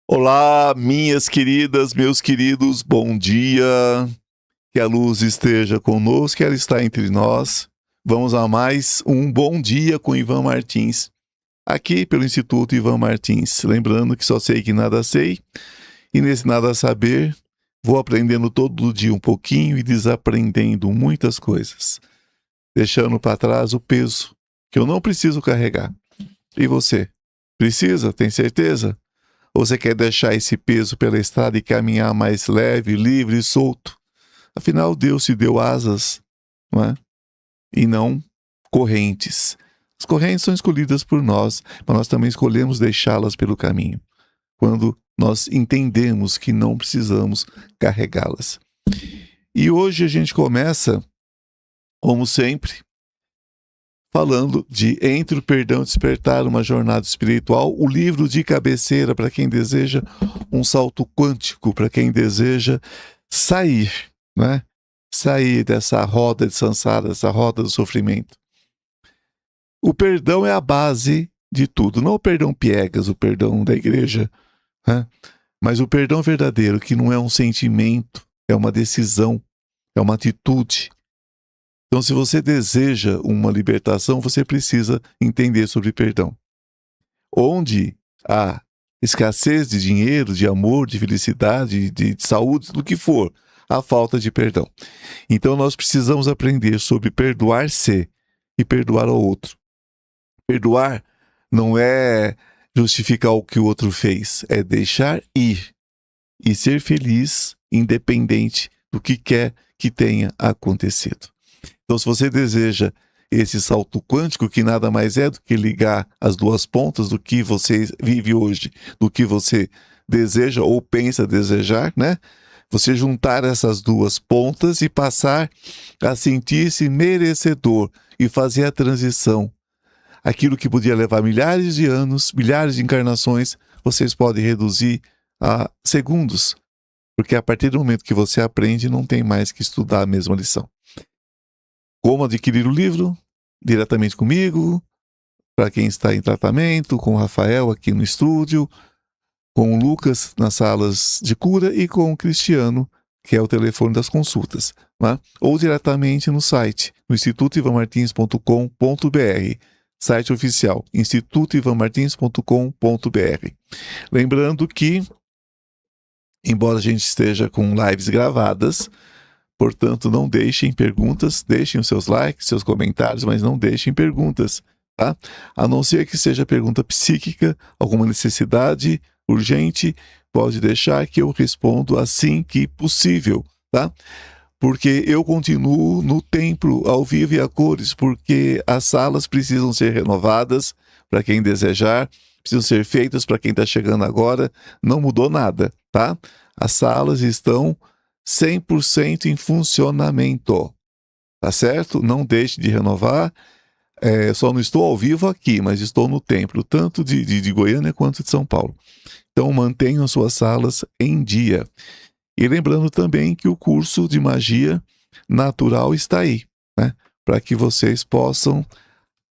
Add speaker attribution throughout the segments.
Speaker 1: Olá, minhas queridas, meus queridos, bom dia. Que a luz esteja conosco, que ela está entre nós. Vamos a mais um Bom Dia com Ivan Martins, aqui pelo Instituto Ivan Martins. Lembrando que só sei que nada sei, e nesse nada saber, vou aprendendo todo dia um pouquinho e desaprendendo muitas coisas, deixando para trás o peso que eu não preciso carregar. E você? Precisa? Tem certeza? Ou você quer deixar esse peso pela estrada e caminhar mais leve, livre e solto? Afinal, Deus te deu asas, não é? E não correntes. As correntes são escolhidas por nós, mas nós também escolhemos deixá-las pelo caminho, quando nós entendemos que não precisamos carregá-las. E hoje a gente começa, como sempre, falando de Entre o Perdão e Despertar, uma jornada espiritual, o livro de cabeceira para quem deseja um salto quântico, para quem deseja sair, né? Sair dessa roda de samsara, dessa roda do sofrimento. O perdão é a base de tudo, não o perdão piegas, o perdão da igreja, né? Mas o perdão verdadeiro, que não é um sentimento, é uma decisão, é uma atitude. Então, se você deseja uma libertação, você precisa entender sobre perdão. Onde há escassez de dinheiro, de amor, de felicidade, de saúde, do que for, há falta de perdão. Então, nós precisamos aprender sobre perdoar-se e perdoar ao outro. Perdoar não é justificar o que o outro fez, é deixar ir e ser feliz, independente do que quer que tenha acontecido. Então, se você deseja esse salto quântico, que nada mais é do que ligar as duas pontas do que você vive hoje, do que você deseja ou pensa desejar, né? Você juntar essas duas pontas e passar a sentir-se merecedor e fazer a transição. Aquilo que podia levar milhares de anos, milhares de encarnações, vocês podem reduzir a segundos. Porque a partir do momento que você aprende, não tem mais que estudar a mesma lição. Como adquirir o livro? Diretamente comigo, para quem está em tratamento, com o Rafael aqui no estúdio, com o Lucas nas salas de cura e com o Cristiano, que é o telefone das consultas, né? Ou diretamente no site, no institutoivanmartins.com.br, site oficial, institutoivanmartins.com.br. Lembrando que, embora a gente esteja com lives gravadas, portanto, não deixem perguntas, deixem os seus likes, seus comentários, mas não deixem perguntas, tá? A não ser que seja pergunta psíquica, alguma necessidade urgente, pode deixar que eu respondo assim que possível, tá? Porque eu continuo no templo, ao vivo e a cores, porque as salas precisam ser renovadas para quem desejar, precisam ser feitas para quem está chegando agora, não mudou nada, tá? As salas estão 100% em funcionamento, tá certo? Não deixe de renovar, só não estou ao vivo aqui, mas estou no templo, tanto de Goiânia quanto de São Paulo. Então mantenham suas salas em dia. E lembrando também que o curso de magia natural está aí, né? Para que vocês possam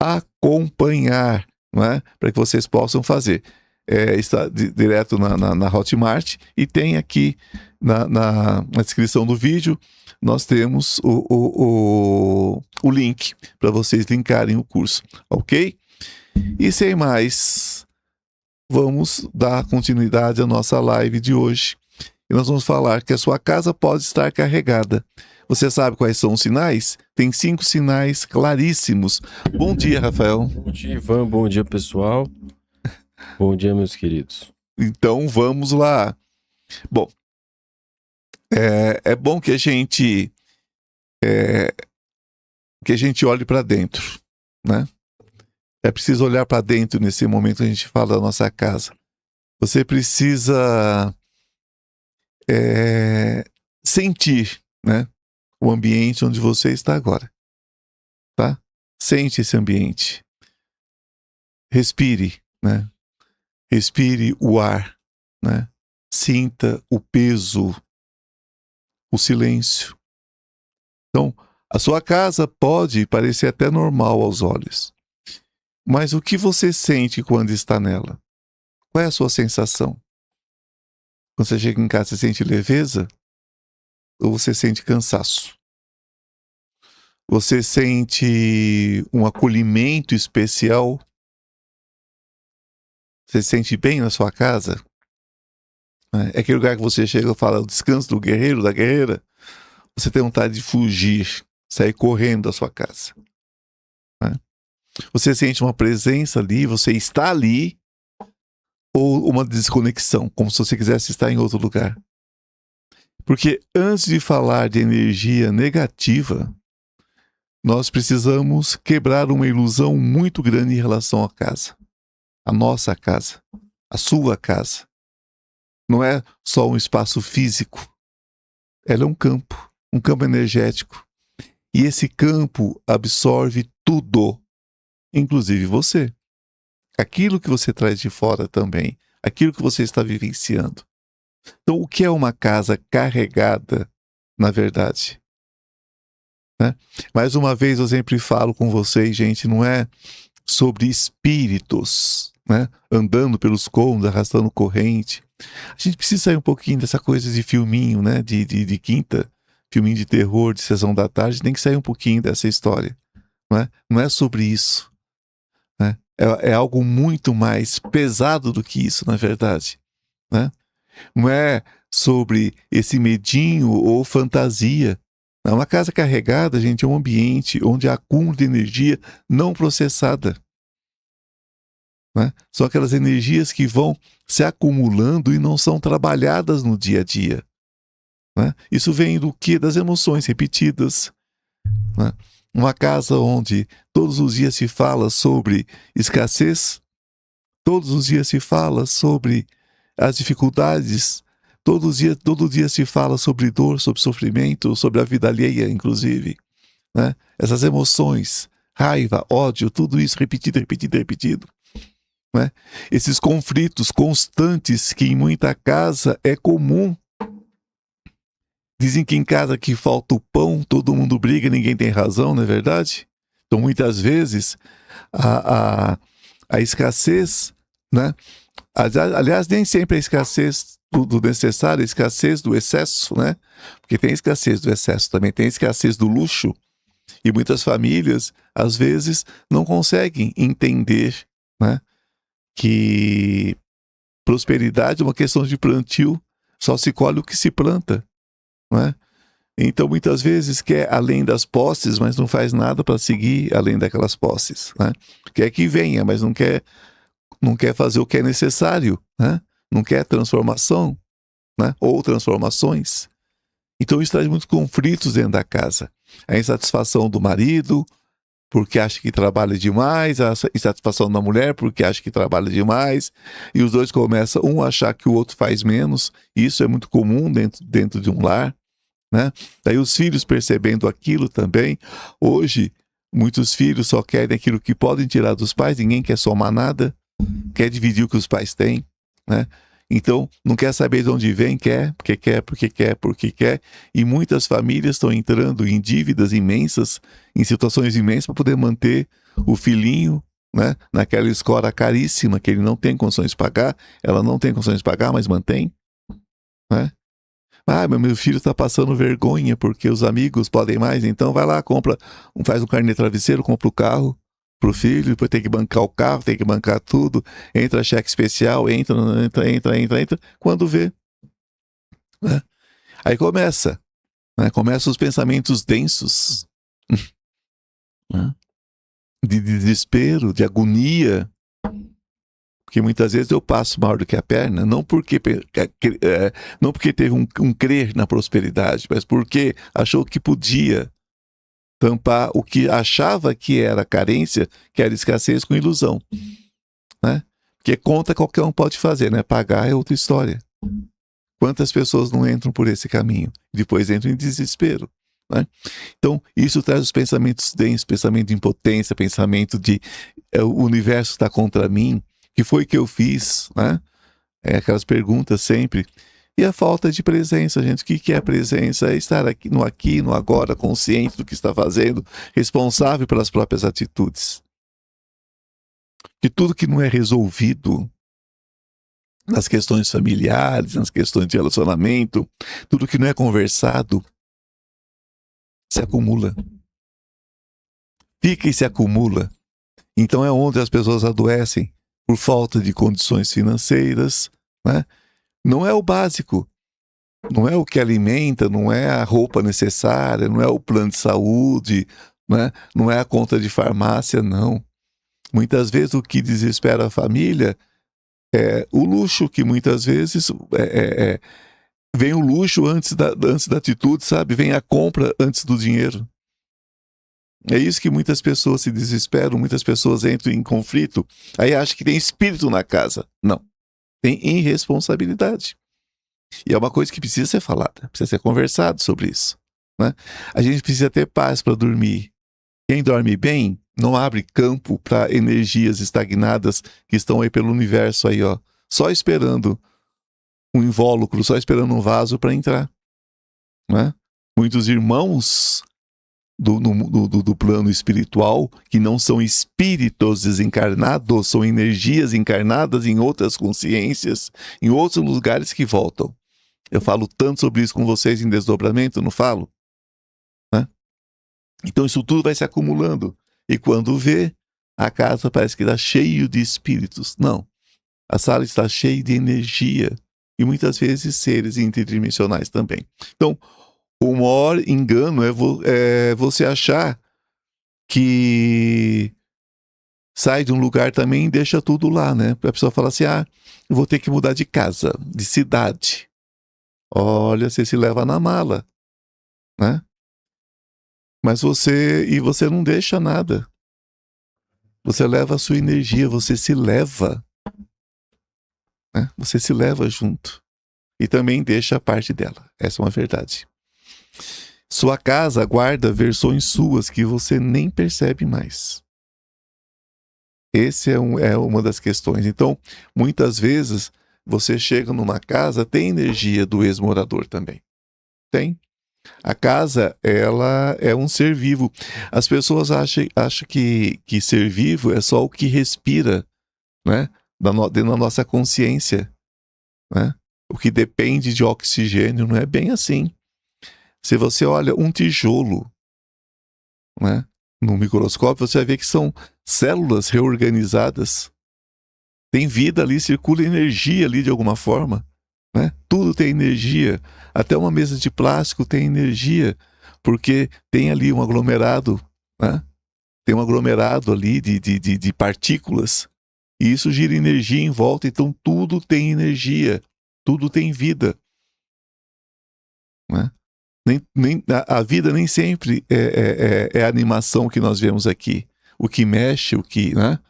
Speaker 1: acompanhar, né? Para que vocês possam fazer. Está direto na Hotmart e tem aqui na descrição do vídeo, nós temos o link para vocês linkarem o curso, ok? E sem mais, vamos dar continuidade à nossa live de hoje. E nós vamos falar que a sua casa pode estar carregada. Você sabe quais são os sinais? Tem 5 sinais claríssimos. Bom dia, Rafael.
Speaker 2: Bom dia, Ivan. Bom dia, pessoal. Bom dia, meus queridos.
Speaker 1: Então, vamos lá. Bom, é bom que a gente olhe para dentro, né? É preciso olhar para dentro nesse momento que a gente fala da nossa casa. Você precisa sentir, né, o ambiente onde você está agora, tá? Sente esse ambiente. Respire, né? Respire o ar, né? Sinta o peso, o silêncio. Então, a sua casa pode parecer até normal aos olhos, mas o que você sente quando está nela? Qual é a sua sensação? Quando você chega em casa, você sente leveza? Ou você sente cansaço? Você sente um acolhimento especial? Você se sente bem na sua casa? É aquele lugar que você chega e fala o descanso do guerreiro, da guerreira. Você tem vontade de fugir, sair correndo da sua casa. Você sente uma presença ali, você está ali, ou uma desconexão, como se você quisesse estar em outro lugar. Porque antes de falar de energia negativa, nós precisamos quebrar uma ilusão muito grande em relação à casa. A nossa casa, a sua casa. Não é só um espaço físico. Ela é um campo energético. E esse campo absorve tudo, inclusive você. Aquilo que você traz de fora também, aquilo que você está vivenciando. Então, o que é uma casa carregada, na verdade? Mais uma vez, eu sempre falo com vocês, gente, não é sobre espíritos, andando pelos cômodos, arrastando corrente. A gente precisa sair um pouquinho dessa coisa de filminho, de quinta, filminho de terror, de sessão da tarde, tem que sair um pouquinho dessa história. Não é sobre isso. É algo muito mais pesado do que isso, na verdade. Não é sobre esse medinho ou fantasia. Uma casa carregada, gente, é um ambiente onde há acúmulo de energia não processada. São aquelas energias que vão se acumulando e não são trabalhadas no dia a dia. Isso vem do quê? Das emoções repetidas. Uma casa onde todos os dias se fala sobre escassez, todos os dias se fala sobre as dificuldades, todo dia se fala sobre dor, sobre sofrimento, sobre a vida alheia, inclusive. Essas emoções, raiva, ódio, tudo isso repetido. Esses conflitos constantes que em muita casa é comum. Dizem que em casa que falta o pão, todo mundo briga, ninguém tem razão, não é verdade? Então, muitas vezes, a escassez, aliás, nem sempre a escassez do necessário, a escassez do excesso, Porque tem escassez do excesso, também tem escassez do luxo. E muitas famílias, às vezes, não conseguem entender, que prosperidade é uma questão de plantio, só se colhe o que se planta. Então, muitas vezes quer além das posses, mas não faz nada para seguir além daquelas posses. Quer que venha, mas não quer fazer o que é necessário. Não quer transformação, ou transformações. Então, isso traz muitos conflitos dentro da casa. A insatisfação do marido, porque acha que trabalha demais, a insatisfação da mulher, porque acha que trabalha demais, e os dois começam um a achar que o outro faz menos. Isso é muito comum dentro de um lar. Daí os filhos percebendo aquilo também. Hoje, muitos filhos só querem aquilo que podem tirar dos pais, ninguém quer somar nada, quer dividir o que os pais têm. Então, não quer saber de onde vem, porque quer. E muitas famílias estão entrando em dívidas imensas, em situações imensas, para poder manter o filhinho, naquela escola caríssima que ele não tem condições de pagar, ela não tem condições de pagar, mas mantém. Meu filho está passando vergonha porque os amigos podem mais, então vai lá, faz um carnê travesseiro, compra o carro pro filho, depois tem que bancar o carro, tem que bancar tudo, entra cheque especial, entra, quando vê. Aí começam os pensamentos densos, de desespero, de agonia, porque muitas vezes eu passo maior do que a perna, não porque teve um crer na prosperidade, mas porque achou que podia tampar o que achava que era carência, que era escassez, com ilusão. Porque conta qualquer um pode fazer, pagar é outra história. Quantas pessoas não entram por esse caminho? Depois entram em desespero. Então, isso traz os pensamentos densos, pensamento de impotência, pensamento de o universo está contra mim, que foi que eu fiz? Aquelas perguntas sempre. E a falta de presença, gente. O que é a presença? É estar aqui, no agora, consciente do que está fazendo, responsável pelas próprias atitudes. Que tudo que não é resolvido nas questões familiares, nas questões de relacionamento, tudo que não é conversado se acumula. Fica e se acumula. Então é onde as pessoas adoecem por falta de condições financeiras, né? Não é o básico, não é o que alimenta, não é a roupa necessária, não é o plano de saúde, né? Não é a conta de farmácia, não. Muitas vezes o que desespera a família é o luxo, que muitas vezes vem o luxo antes da atitude, sabe? Vem a compra antes do dinheiro. É isso que muitas pessoas se desesperam, muitas pessoas entram em conflito, aí acham que tem espírito na casa. Não, tem irresponsabilidade. E é uma coisa que precisa ser falada, precisa ser conversado sobre isso, né? A gente precisa ter paz para dormir. Quem dorme bem não abre campo para energias estagnadas que estão aí pelo universo aí, ó, só esperando um invólucro, só esperando um vaso para entrar, né? Muitos irmãos do plano espiritual, que não são espíritos desencarnados, são energias encarnadas em outras consciências, em outros lugares que voltam. Eu falo tanto sobre isso com vocês em desdobramento, não falo? Né? Então isso tudo vai se acumulando. E quando vê, a casa parece que está cheio de espíritos. Não. A sala está cheia de energia. E muitas vezes seres interdimensionais também. Então, o maior engano é você achar que sai de um lugar também e deixa tudo lá, né? A pessoa fala assim, eu vou ter que mudar de casa, de cidade. Olha, você se leva na mala, né? Mas você não deixa nada. Você leva a sua energia, você se leva, né? Você se leva junto. E também deixa a parte dela. Essa é uma verdade. Sua casa guarda versões suas que você nem percebe mais. Esse é uma das questões. Então, muitas vezes, você chega numa casa, tem energia do ex-morador também. Tem. A casa, ela é um ser vivo. As pessoas acham que ser vivo é só o que respira, né? Dentro da nossa consciência, né? O que depende de oxigênio não é bem assim. Se você olha um tijolo, né, no microscópio, você vai ver que são células reorganizadas. Tem vida ali, circula energia ali de alguma forma, né? Tudo tem energia. Até uma mesa de plástico tem energia, porque tem ali um aglomerado, né? Tem um aglomerado ali de partículas. E isso gira energia em volta, então tudo tem energia, tudo tem vida, né? A vida nem sempre é a animação que nós vemos aqui. O que mexe, né?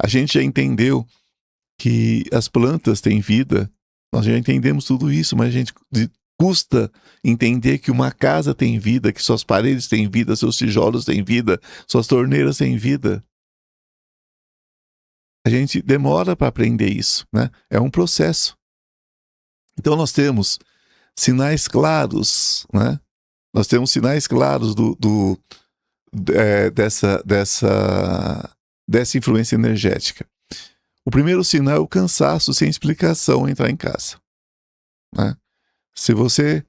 Speaker 1: A gente já entendeu que as plantas têm vida. Nós já entendemos tudo isso, mas a gente custa entender que uma casa tem vida, que suas paredes têm vida, seus tijolos têm vida, suas torneiras têm vida. A gente demora para aprender isso, né? É um processo. Então nós temos sinais claros, né? Nós temos sinais claros dessa influência energética. O primeiro sinal é o cansaço sem explicação entrar em casa, né? Se você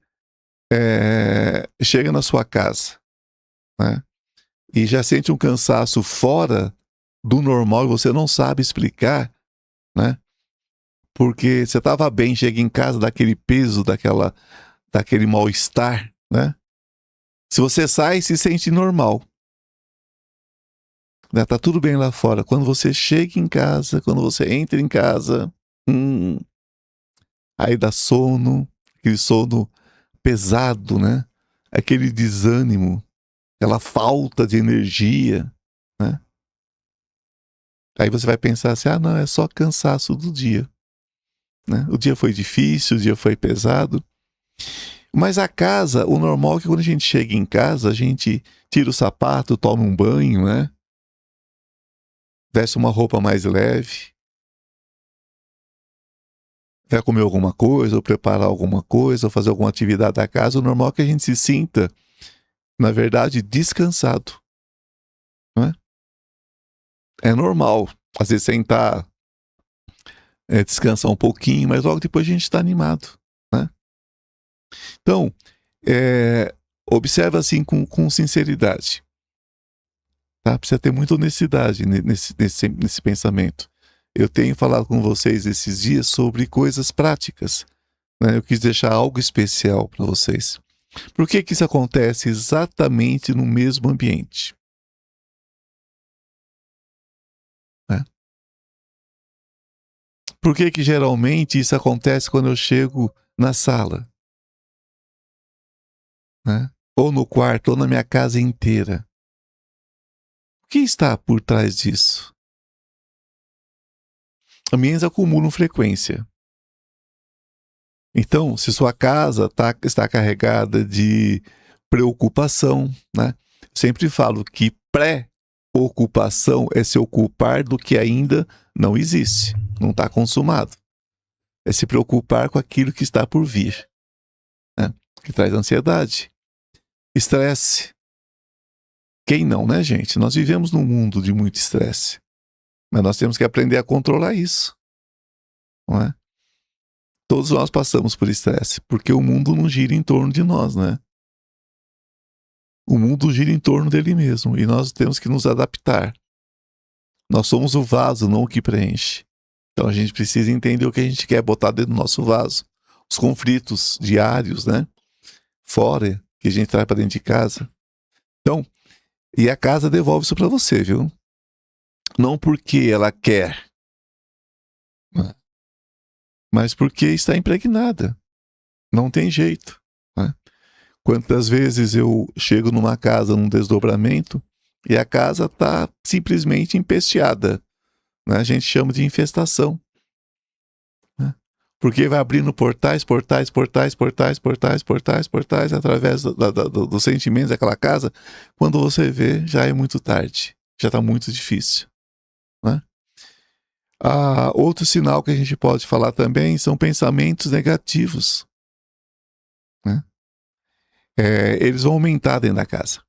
Speaker 1: chega na sua casa, né, e já sente um cansaço fora do normal e você não sabe explicar, né? Porque você estava bem, chega em casa daquele peso, daquele mal-estar, né? Se você sai, se sente normal. Né? Tá tudo bem lá fora. Quando você chega em casa, quando você entra em casa, aí dá sono, aquele sono pesado, né? Aquele desânimo, aquela falta de energia, né? Aí você vai pensar assim, não, é só cansaço do dia, né? O dia foi difícil, o dia foi pesado. Mas a casa, o normal é que quando a gente chega em casa, a gente tira o sapato, toma um banho, né? Veste uma roupa mais leve, vai comer alguma coisa, ou preparar alguma coisa, ou fazer alguma atividade da casa. O normal é que a gente se sinta, na verdade, descansado, não é? É normal, às vezes, sentar descansar um pouquinho, mas logo depois a gente está animado, né? Então, observa assim com sinceridade. Tá? Precisa ter muita honestidade nesse pensamento. Eu tenho falado com vocês esses dias sobre coisas práticas, né? Eu quis deixar algo especial para vocês. Por que isso acontece exatamente no mesmo ambiente? Né? Por que geralmente isso acontece quando eu chego na sala? Né? Ou no quarto, ou na minha casa inteira? O que está por trás disso? Ambientes acumulam frequência. Então, se sua casa está carregada de preocupação, né? Sempre falo que pré-ocupação é se ocupar do que ainda não existe, não está consumado. É se preocupar com aquilo que está por vir, né? Que traz ansiedade, estresse. Quem não, né, gente? Nós vivemos num mundo de muito estresse, mas nós temos que aprender a controlar isso, não é? Todos nós passamos por estresse, porque o mundo não gira em torno de nós, né? O mundo gira em torno dele mesmo, e nós temos que nos adaptar. Nós somos o vaso, não o que preenche. Então a gente precisa entender o que a gente quer botar dentro do nosso vaso. Os conflitos diários, né? Fora, que a gente traz para dentro de casa. Então, e a casa devolve isso para você, viu? Não porque ela quer, mas porque está impregnada. Não tem jeito, né? Quantas vezes eu chego numa casa, num desdobramento, e a casa está simplesmente empesteada, né? A gente chama de infestação, né? Porque vai abrindo portais, através dos sentimentos daquela casa. Quando você vê, já é muito tarde, já está muito difícil, né? Outro sinal que a gente pode falar também são pensamentos negativos, né? Eles vão aumentar dentro da casa.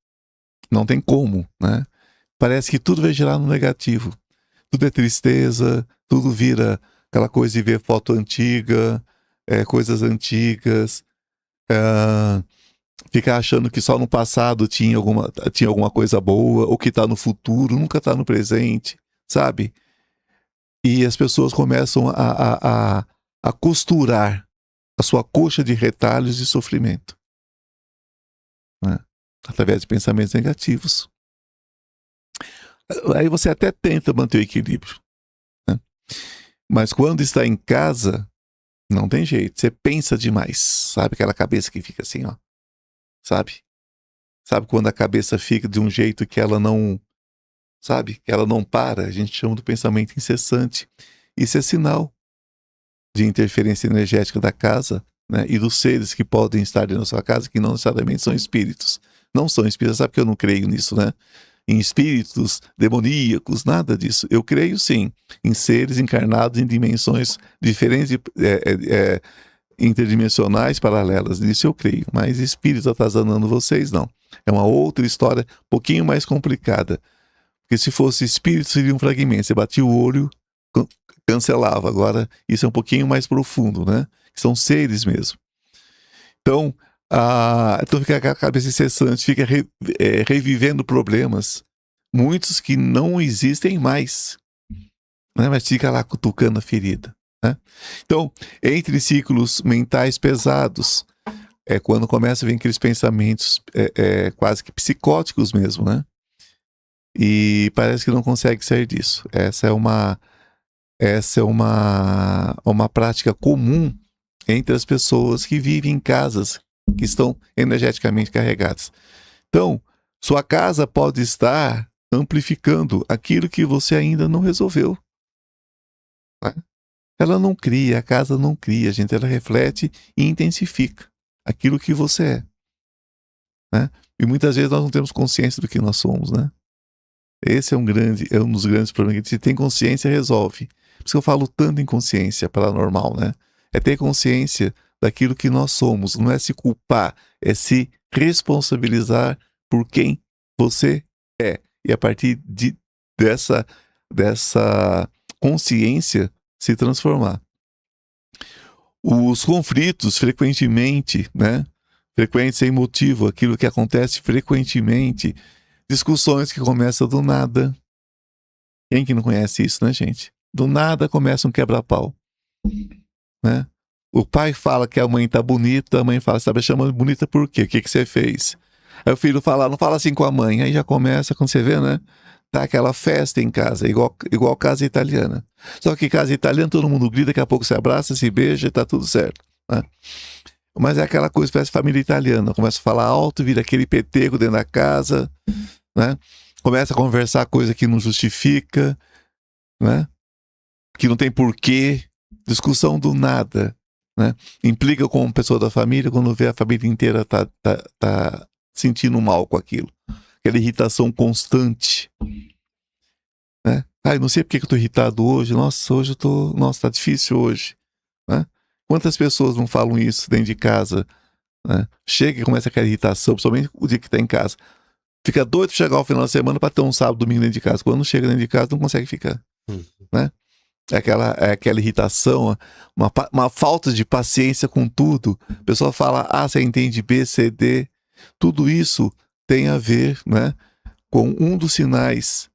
Speaker 1: Não tem como, né? Parece que tudo vai girar no negativo. Tudo é tristeza, tudo vira aquela coisa de ver foto antiga, coisas antigas, ficar achando que só no passado tinha alguma coisa boa, ou que está no futuro, nunca está no presente, sabe? E as pessoas começam a costurar a sua coxa de retalhos de sofrimento, né? Através de pensamentos negativos. Aí você até tenta manter o equilíbrio, né? Mas quando está em casa, não tem jeito. Você pensa demais. Sabe aquela cabeça que fica assim, ó? Sabe? Sabe quando a cabeça fica de um jeito que ela não... Sabe? Que ela não para. A gente chama do pensamento incessante. Isso é sinal de interferência energética da casa, né? E dos seres que podem estar dentro da sua casa, que não necessariamente são espíritos. Não são espíritos. Sabe que eu não creio nisso, né? Em espíritos demoníacos, nada disso. Eu creio sim em seres encarnados em dimensões diferentes, interdimensionais, paralelas. Nisso eu creio. Mas espíritos atazanando vocês, não. É uma outra história, um pouquinho mais complicada. Porque se fosse espírito, seria um fragmento. Você batia o olho, cancelava. Agora, isso é um pouquinho mais profundo, né? São seres mesmo. Então, então fica com a cabeça incessante, fica revivendo problemas, muitos que não existem mais, né? Mas fica lá cutucando a ferida, né? Então, entre ciclos mentais pesados, é quando começa a vir aqueles pensamentos quase que psicóticos mesmo, né? E parece que não consegue sair disso. Essa é uma prática comum entre as pessoas que vivem em casas que estão energeticamente carregadas. Então, sua casa pode estar amplificando aquilo que você ainda não resolveu, né? Ela não cria, a casa não cria, gente. Ela reflete e intensifica aquilo que você é, né? E muitas vezes nós não temos consciência do que nós somos, né? Esse é um dos grandes problemas. Se tem consciência, resolve. Por isso que eu falo tanto em consciência paranormal, né? É ter consciência daquilo que nós somos. Não é se culpar, é se responsabilizar por quem você é. E a partir dessa consciência, se transformar. Os conflitos, frequentemente, né? Frequente sem motivo, aquilo que acontece frequentemente, discussões que começam do nada. Quem que não conhece isso, né, gente? Do nada começa um quebra-pau, né? O pai fala que a mãe tá bonita, a mãe fala, você tá me chamando bonita por quê? O que que você fez? Aí o filho fala, não fala assim com a mãe. Aí já começa, quando você vê, né? Tá aquela festa em casa, igual casa italiana. Só que casa italiana todo mundo grita, daqui a pouco se abraça, se beija e tá tudo certo, né? Mas é aquela coisa, parece família italiana. Começa a falar alto, vira aquele peteco dentro da casa, né? Começa a conversar coisa que não justifica, né? Que não tem porquê. Discussão do nada, né? Implica com uma pessoa da família, quando vê a família inteira tá sentindo mal com aquilo. Aquela irritação constante, né? Ai, não sei porque que eu tô irritado hoje. Nossa, hoje eu tô... Nossa, tá difícil hoje, né? Quantas pessoas não falam isso dentro de casa, né? Chega e começa aquela irritação, principalmente o dia que tá em casa. Fica doido pra chegar ao final da semana pra ter um sábado, domingo dentro de casa. Quando chega dentro de casa, não consegue ficar, né? É aquela irritação, uma falta de paciência com tudo. A pessoa fala A, você entende B, C, D. Tudo isso tem a ver, né, com um dos sinais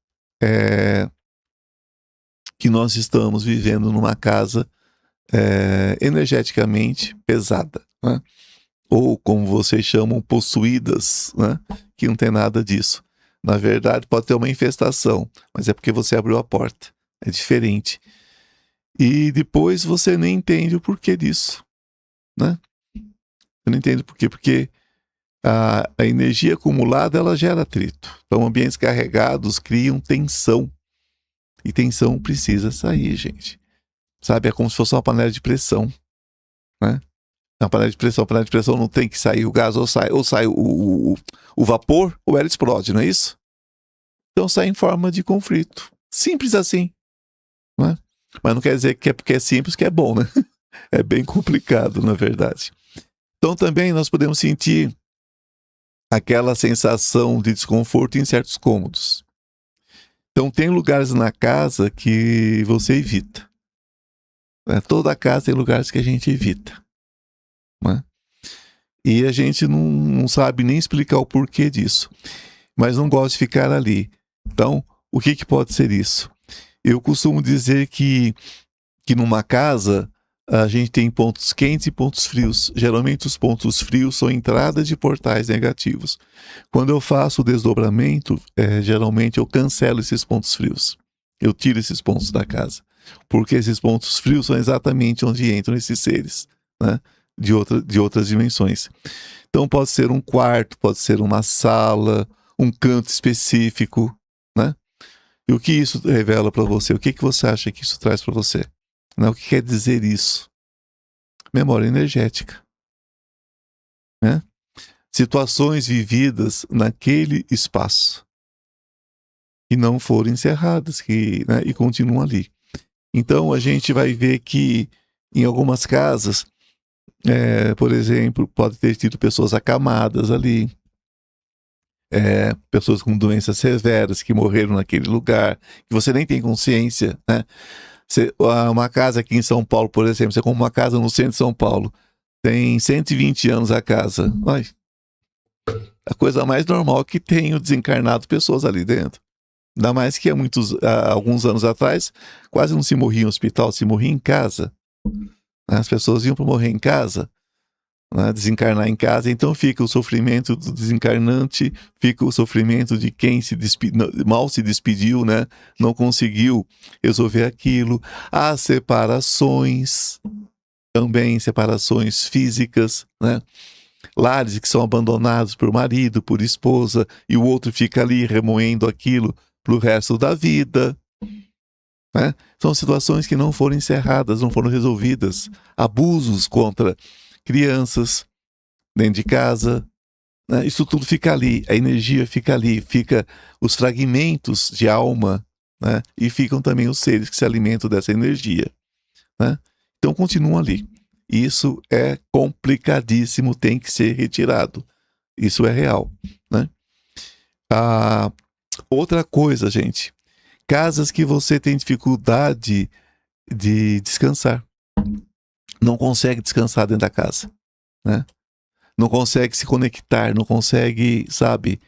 Speaker 1: que nós estamos vivendo numa casa energeticamente pesada, né? Ou como vocês chamam, possuídas, né? Que não tem nada disso. Na verdade, pode ter uma infestação, mas é porque você abriu a porta. É diferente. E depois você nem entende o porquê disso, né? Você não entende por quê? Porque a energia acumulada, ela gera atrito. Então, ambientes carregados criam tensão. E tensão precisa sair, gente. Sabe? É como se fosse uma panela de pressão, né? Uma panela de pressão não tem que sair o gás, ou sai o vapor, ou ela explode, não é isso? Então sai em forma de conflito. Simples assim, né? Mas não quer dizer que é porque é simples que é bom, né? É bem complicado, na verdade. Então também nós podemos sentir aquela sensação de desconforto em certos cômodos. Então tem lugares na casa que você evita, né? Toda casa tem lugares que a gente evita, né? E a gente não sabe nem explicar o porquê disso, mas não gosta de ficar ali. Então, o que pode ser isso? Eu costumo dizer que numa casa a gente tem pontos quentes e pontos frios. Geralmente os pontos frios são entradas de portais negativos. Quando eu faço o desdobramento, geralmente eu cancelo esses pontos frios. Eu tiro esses pontos da casa. Porque esses pontos frios são exatamente onde entram esses seres, né? De outras dimensões. Então pode ser um quarto, pode ser uma sala, um canto específico, né? E o que isso revela para você? O que você acha que isso traz para você? Né? O que quer dizer isso? Memória energética, né? Situações vividas naquele espaço e não foram encerradas, né, e continuam ali. Então a gente vai ver que em algumas casas, por exemplo, pode ter tido pessoas acamadas ali, pessoas com doenças severas que morreram naquele lugar, que você nem tem consciência, né? Uma casa aqui em São Paulo, por exemplo, você compra uma casa no centro de São Paulo, tem 120 anos a casa. Olha, a coisa mais normal que tem o desencarnado pessoas ali dentro. Ainda mais que há alguns anos atrás, quase não se morria em hospital, se morria em casa. As pessoas iam para morrer em casa, né, desencarnar em casa, então fica o sofrimento do desencarnante, fica o sofrimento de quem mal se despediu, né, não conseguiu resolver aquilo. Há separações, também separações físicas, né, lares que são abandonados por marido, por esposa, e o outro fica ali remoendo aquilo pro resto da vida, né? São situações que não foram encerradas, não foram resolvidas. Abusos contra crianças dentro de casa, né? Isso tudo fica ali, a energia fica ali, fica os fragmentos de alma, né? E ficam também os seres que se alimentam dessa energia, né? Então continuam ali. Isso é complicadíssimo, tem que ser retirado. Isso é real, né? Outra coisa, gente, casas que você tem dificuldade de descansar. Não consegue descansar dentro da casa, né? Não consegue se conectar, não consegue, sabe?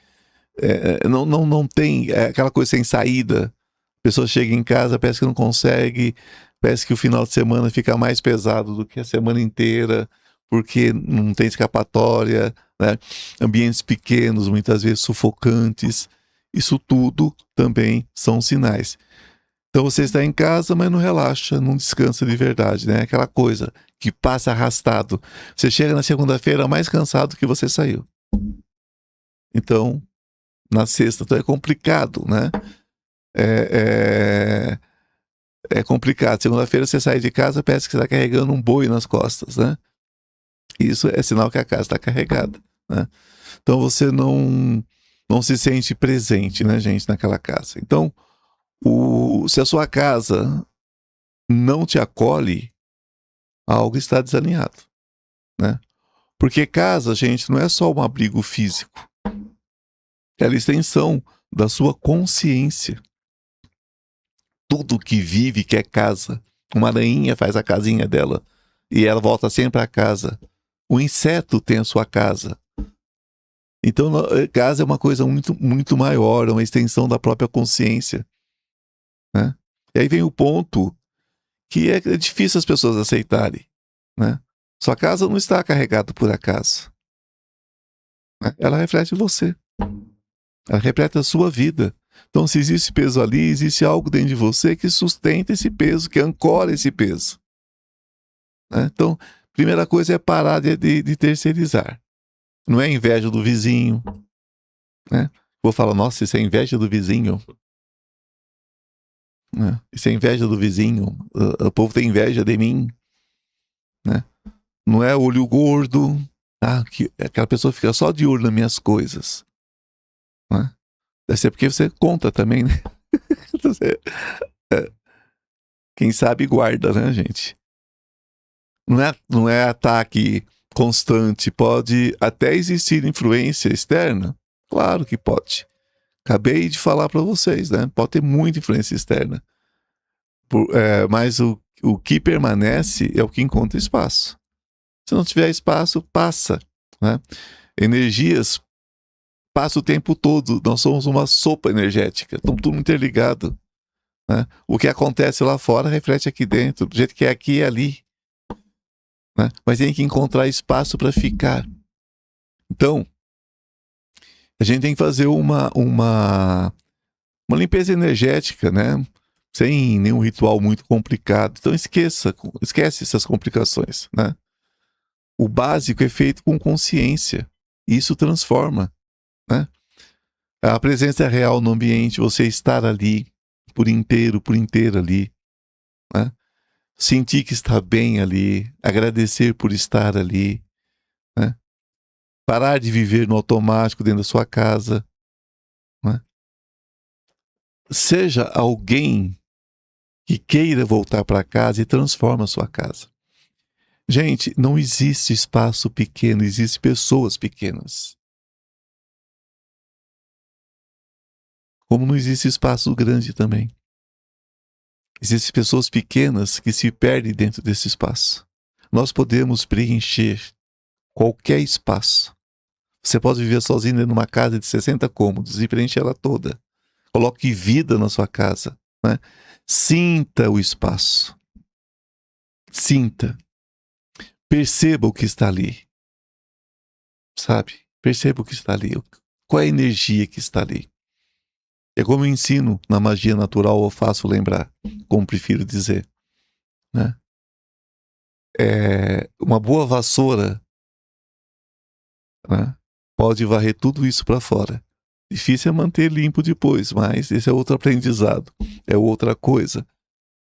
Speaker 1: Não tem aquela coisa sem saída. A pessoa chega em casa, parece que não consegue, parece que o final de semana fica mais pesado do que a semana inteira, porque não tem escapatória, né? Ambientes pequenos, muitas vezes sufocantes. Isso tudo também são sinais. Então você está em casa, mas não relaxa, não descansa de verdade, né? Aquela coisa que passa arrastado. Você chega na segunda-feira mais cansado que você saiu. Então, na sexta, então é complicado, né? É complicado. Segunda-feira você sai de casa, parece que você está carregando um boi nas costas, né? Isso é sinal que a casa está carregada, né? Então você não se sente presente, né, gente, naquela casa. Então, se a sua casa não te acolhe, algo está desalinhado, né? Porque casa, gente, não é só um abrigo físico. Ela é a extensão da sua consciência. Tudo que vive quer casa. Uma aranha faz a casinha dela e ela volta sempre à casa. O inseto tem a sua casa. Então, casa é uma coisa muito, muito maior, é uma extensão da própria consciência, né? E aí vem o ponto que é difícil as pessoas aceitarem, né? Sua casa não está carregada por acaso, né? Ela reflete você. Ela reflete a sua vida. Então, se existe peso ali, existe algo dentro de você que sustenta esse peso, que ancora esse peso, né? Então, primeira coisa é parar de terceirizar. Não é inveja do vizinho, né? Vou falar, nossa, isso é inveja do vizinho, né? Isso é inveja do vizinho. O povo tem inveja de mim, né? Não é olho gordo. Que aquela pessoa fica só de olho nas minhas coisas, né? Deve ser porque você conta também, né? Quem sabe guarda, né, gente? Não é ataque constante. Pode até existir influência externa. Claro que pode. Acabei de falar para vocês, né? Pode ter muita influência externa. Mas o que permanece é o que encontra espaço. Se não tiver espaço, passa, né? Energias passam o tempo todo. Nós somos uma sopa energética. Estamos tudo interligado, né? O que acontece lá fora reflete aqui dentro. Do jeito que é aqui e ali, né? Mas tem que encontrar espaço para ficar. Então, a gente tem que fazer uma limpeza energética, né? Sem nenhum ritual muito complicado. Então esquece essas complicações, né? O básico é feito com consciência. E isso transforma, né? A presença real no ambiente, você estar ali por inteiro ali, né? Sentir que está bem ali, agradecer por estar ali, né? Parar de viver no automático dentro da sua casa, né? Seja alguém que queira voltar para casa e transforma a sua casa. Gente, não existe espaço pequeno, existem pessoas pequenas. Como não existe espaço grande também. Existem pessoas pequenas que se perdem dentro desse espaço. Nós podemos preencher qualquer espaço. Você pode viver sozinho numa casa de 60 cômodos e preencher ela toda. Coloque vida na sua casa, né? Sinta o espaço. Sinta. Perceba o que está ali. Sabe? Perceba o que está ali. Qual é a energia que está ali? É como eu ensino na magia natural, ou faço lembrar, como prefiro dizer, né? Uma boa vassoura, né, pode varrer tudo isso para fora. Difícil é manter limpo depois, mas esse é outro aprendizado, é outra coisa,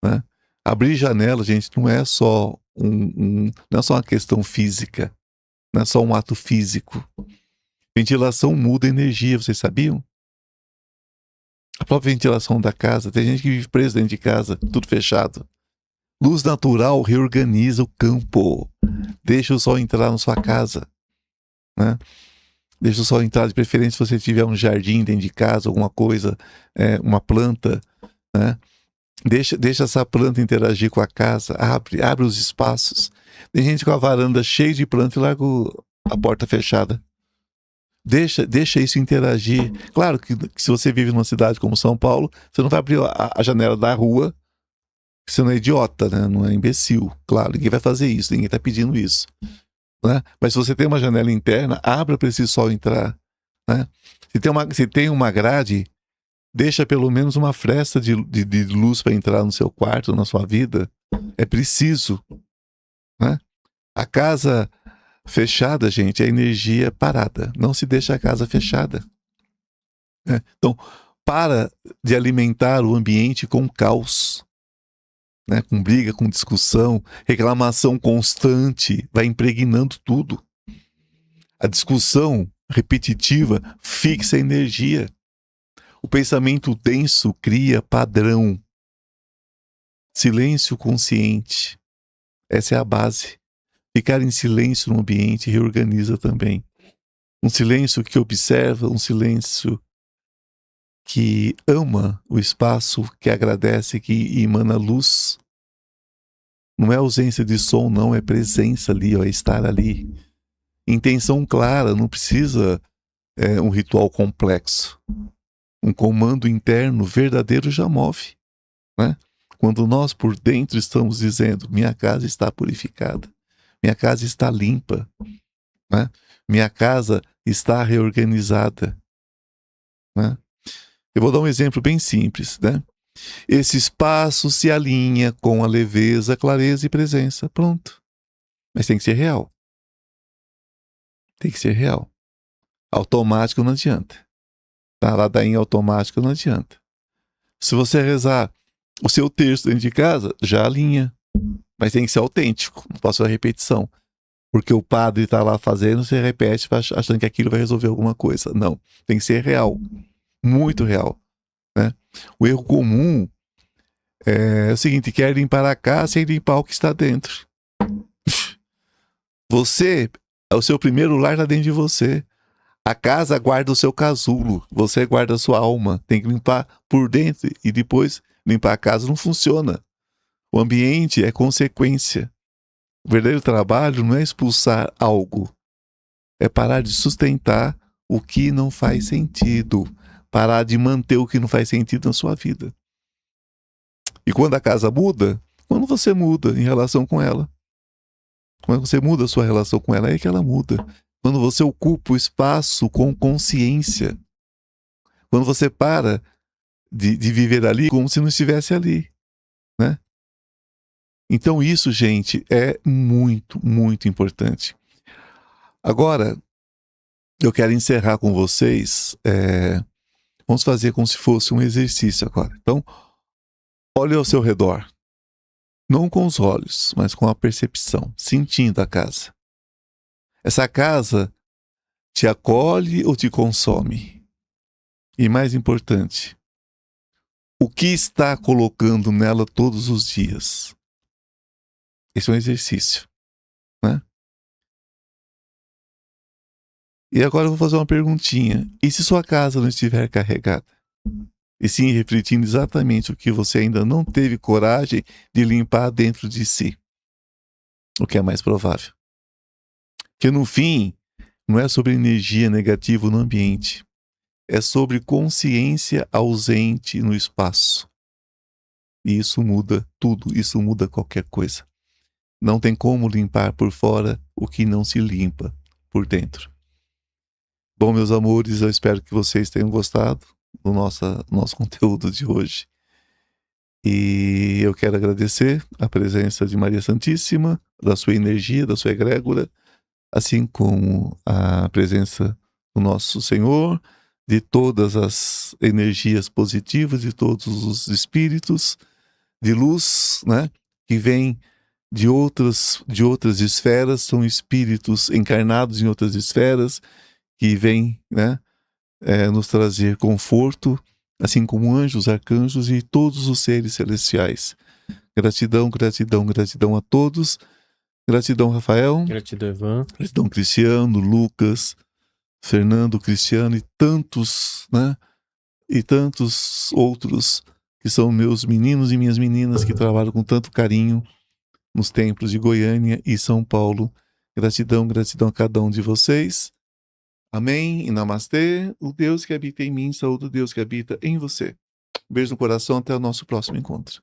Speaker 1: né? Abrir janela, gente, não é só não é só uma questão física, não é só um ato físico. Ventilação muda a energia, vocês sabiam? A própria ventilação da casa, tem gente que vive preso dentro de casa, tudo fechado. Luz natural reorganiza o campo. Deixa o sol entrar na sua casa, né? Deixa o sol entrar, de preferência se você tiver um jardim dentro de casa, alguma coisa, uma planta, né? Deixa essa planta interagir com a casa, abre os espaços. Tem gente com a varanda cheia de planta e larga a porta fechada. Deixa isso interagir. Claro que se você vive numa cidade como São Paulo, você não vai abrir a janela da rua, você não é idiota, né? Não é imbecil. Claro, ninguém vai fazer isso, ninguém está pedindo isso. Né? Mas se você tem uma janela interna, abra para esse sol entrar. Né? Se tem uma grade, deixa pelo menos uma fresta de luz para entrar no seu quarto, na sua vida. É preciso. Né? A casa fechada, gente, é energia parada. Não se deixa a casa fechada. Né? Então, para de alimentar o ambiente com caos. Né? Com briga, com discussão, reclamação constante, vai impregnando tudo. A discussão repetitiva fixa a energia. O pensamento denso cria padrão. Silêncio consciente. Essa é a base. Ficar em silêncio no ambiente reorganiza também. Um silêncio que observa, um silêncio que ama o espaço, que agradece, que emana luz. Não é ausência de som, não, é presença ali, ó, é estar ali. Intenção clara, não precisa um ritual complexo. Um comando interno verdadeiro já move. Né? Quando nós por dentro estamos dizendo, minha casa está purificada, minha casa está limpa, né? Minha casa está reorganizada. Né? Eu vou dar um exemplo bem simples. Né? Esse espaço se alinha com a leveza, clareza e presença. Pronto. Mas tem que ser real. Tem que ser real. Automático não adianta. Tá? Ladainha automático não adianta. Se você rezar o seu texto dentro de casa, já alinha. Mas tem que ser autêntico. Não posso fazer repetição. Porque o padre está lá fazendo, você repete achando que aquilo vai resolver alguma coisa. Não. Tem que ser real. Muito real. Né? O erro comum é o seguinte: quer limpar a casa sem limpar o que está dentro. Você, o seu primeiro lar está dentro de você. A casa guarda o seu casulo. Você guarda a sua alma. Tem que limpar por dentro e depois limpar a casa. Não funciona. O ambiente é consequência. O verdadeiro trabalho não é expulsar algo. É parar de sustentar o que não faz sentido. Parar de manter o que não faz sentido na sua vida. E quando a casa muda, quando você muda em relação com ela. Quando você muda a sua relação com ela, é que ela muda. Quando você ocupa o espaço com consciência. Quando você para de viver ali como se não estivesse ali. Né? Então isso, gente, é muito, muito importante. Agora, eu quero encerrar com vocês. Vamos fazer como se fosse um exercício agora. Então, olhe ao seu redor. Não com os olhos, mas com a percepção, sentindo a casa. Essa casa te acolhe ou te consome? E mais importante, o que está colocando nela todos os dias? Esse é um exercício, né? E agora eu vou fazer uma perguntinha. E se sua casa não estiver carregada? E sim refletindo exatamente o que você ainda não teve coragem de limpar dentro de si? O que é mais provável? Que no fim, não é sobre energia negativa no ambiente. É sobre consciência ausente no espaço. E isso muda tudo, isso muda qualquer coisa. Não tem como limpar por fora o que não se limpa por dentro. Bom, meus amores, eu espero que vocês tenham gostado do nosso conteúdo de hoje. E eu quero agradecer a presença de Maria Santíssima, da sua energia, da sua egrégora, assim como a presença do nosso Senhor, de todas as energias positivas, de todos os espíritos de luz, né, que vêm de outras esferas, são espíritos encarnados em outras esferas, que vêm, né, nos trazer conforto, assim como anjos, arcanjos e todos os seres celestiais. Gratidão, gratidão, gratidão a todos. Gratidão, Rafael.
Speaker 2: Gratidão, Ivan.
Speaker 1: Gratidão, Cristiano, Lucas, Fernando, Cristiano e tantos, né? E tantos outros que são meus meninos e minhas meninas que trabalham com tanto carinho nos templos de Goiânia e São Paulo. Gratidão, gratidão a cada um de vocês. Amém e namastê. O Deus que habita em mim, saúde o Deus que habita em você. Beijo no coração, até o nosso próximo encontro.